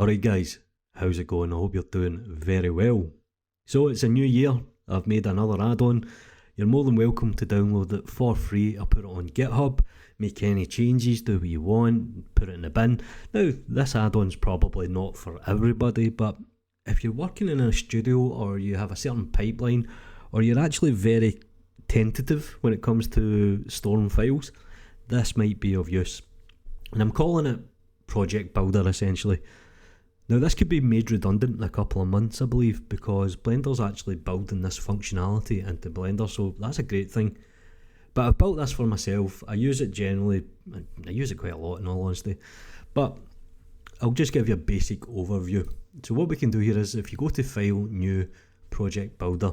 Alright guys, how's it going? I hope you're doing very well. So it's a new year, I've made another add-on. You're more than welcome to download it for free. I'll put it on GitHub, make any changes, do what you want, put it in the bin. Now this add-on's probably not for everybody, but if you're working in a studio or you have a certain pipeline, or you're actually very tentative when it comes to storing files, this might be of use. And I'm calling it Project Builder essentially. Now this could be made redundant in a couple of months, I believe, because Blender's actually building this functionality into Blender, so that's a great thing. But I've built this for myself. I use it generally, I use it quite a lot in all honesty, but I'll just give you a basic overview. So what we can do here is, if you go to File, New, Project Builder.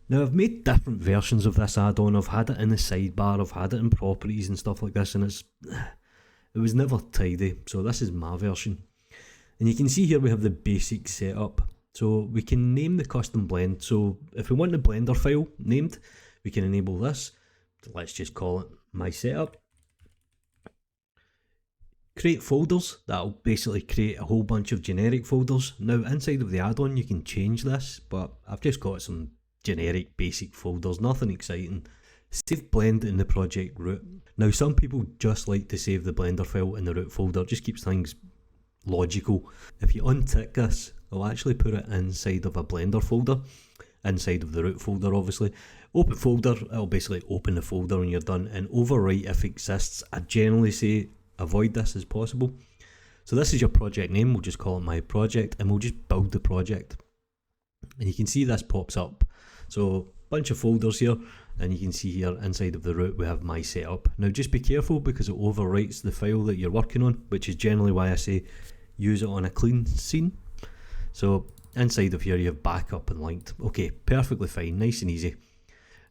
Now I've made different versions of this add-on. I've had it in the sidebar, I've had it in properties and stuff like this, and it was never tidy, so this is my version. And you can see here we have the basic setup. So we can name the custom blend. So if we want the Blender file named, we can enable this. So let's just call it my setup. Create folders. That'll basically create a whole bunch of generic folders. Now inside of the add-on you can change this, but I've just got some generic basic folders, nothing exciting. Save blend in the project root. Now some people just like to save the Blender file in the root folder, it just keeps things logical. If you untick this, I'll actually put it inside of a Blender folder, inside of the root folder obviously. Open folder, it'll basically open the folder when you're done, and overwrite if exists. I generally say avoid this as possible. So this is your project name, we'll just call it my project, and we'll just build the project. And you can see this pops up. So bunch of folders here, and you can see here inside of the root we have my setup. Now just be careful because it overwrites the file that you're working on, which is generally why I say use it on a clean scene. So inside of here you have backup and linked. Okay, perfectly fine, nice and easy.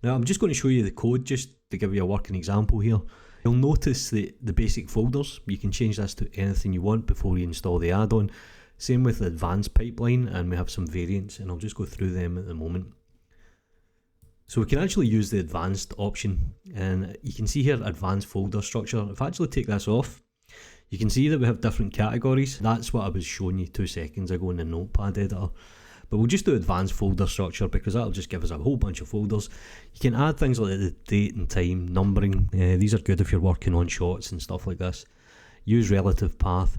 Now I'm just going to show you the code just to give you a working example here. You'll notice the basic folders, you can change this to anything you want before you install the add-on. Same with the advanced pipeline, and we have some variants, and I'll just go through them at the moment. So we can actually use the advanced option, and you can see here advanced folder structure. If I actually take this off, you can see that we have different categories. That's what I was showing you 2 seconds ago in the notepad editor. But we'll just do advanced folder structure because that'll just give us a whole bunch of folders. You can add things like the date and time, numbering. These are good if you're working on shots and stuff like this. Use relative path.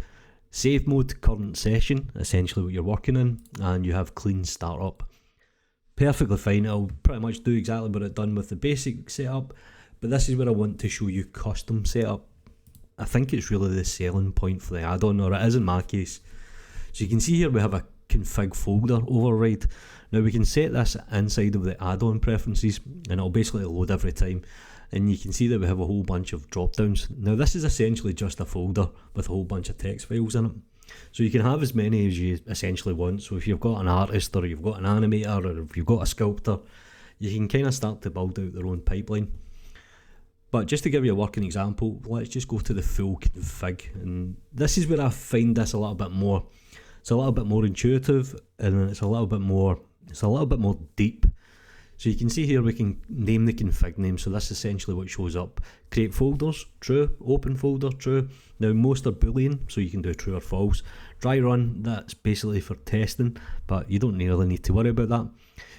Save mode, current session, essentially what you're working in, and you have clean startup. Perfectly fine, it'll pretty much do exactly what it's done with the basic setup, but this is where I want to show you custom setup. I think it's really the selling point for the add-on, or it is in my case. So you can see here we have a config folder override. Now we can set this inside of the add-on preferences, and it'll basically load every time. And you can see that we have a whole bunch of drop downs. Now this is essentially just a folder with a whole bunch of text files in it. So you can have as many as you essentially want. So if you've got an artist, or you've got an animator, or if you've got a sculptor, you can kind of start to build out their own pipeline. But just to give you a working example, let's just go to the full config, and this is where I find this a little bit more. It's a little bit more intuitive, and it's a little bit more deep. So you can see here we can name the config name, so that's essentially what shows up. Create folders, true. Open folder, true. Now most are boolean, so you can do true or false. Dry run, that's basically for testing, but you don't really need to worry about that.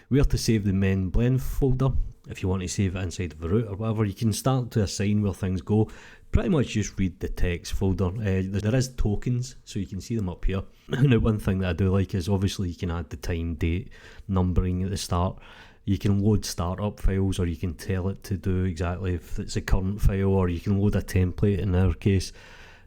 Where to save the main blend folder, if you want to save it inside of the root or whatever, you can start to assign where things go. Pretty much just read the text folder. There is tokens, so you can see them up here. Now one thing that I do like is obviously you can add the time, date, numbering at the start. You can load startup files, or you can tell it to do exactly if it's a current file, or you can load a template in our case.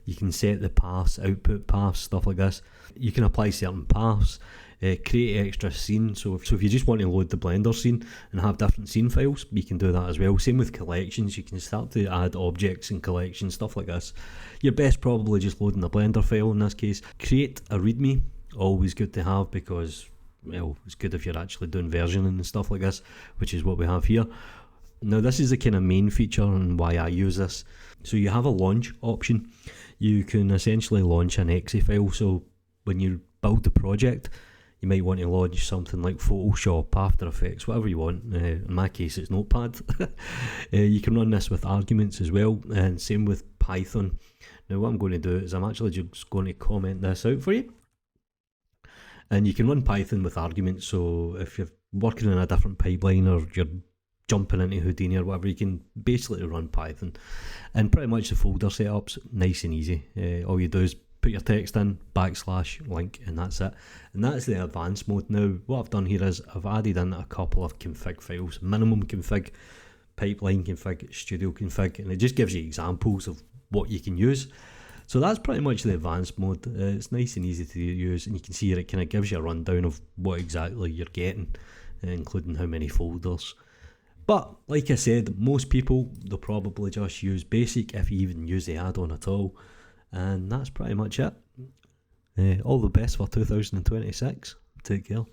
You can set the paths, output paths, stuff like this. You can apply certain paths, create extra scene. So if you just want to load the Blender scene and have different scene files, you can do that as well. Same with collections, you can start to add objects and collections, stuff like this. You're best probably just loading the Blender file in this case. Create a readme, always good to have because, well, it's good if you're actually doing versioning and stuff like this, which is what we have here. Now this is the kind of main feature and why I use this. So you have a launch option. You can essentially launch an exe file. So when you build the project, you might want to launch something like Photoshop, After Effects, whatever you want. In my case it's Notepad. You can run this with arguments as well, and same with Python. Now what I'm going to do is I'm actually just going to comment this out for you. And you can run Python with arguments, so if you're working on a different pipeline or you're jumping into Houdini or whatever, you can basically run Python. And pretty much the folder setup's nice and easy. All you do is put your text in, /link, and that's it. And that's the advanced mode. Now, what I've done here is I've added in a couple of config files, minimum config, pipeline config, studio config, and it just gives you examples of what you can use. So that's pretty much the advanced mode. It's nice and easy to use, and you can see here it kind of gives you a rundown of what exactly you're getting, including how many folders. But like I said, most people, they'll probably just use basic, if you even use the add-on at all. And that's pretty much it. All the best for 2026. Take care.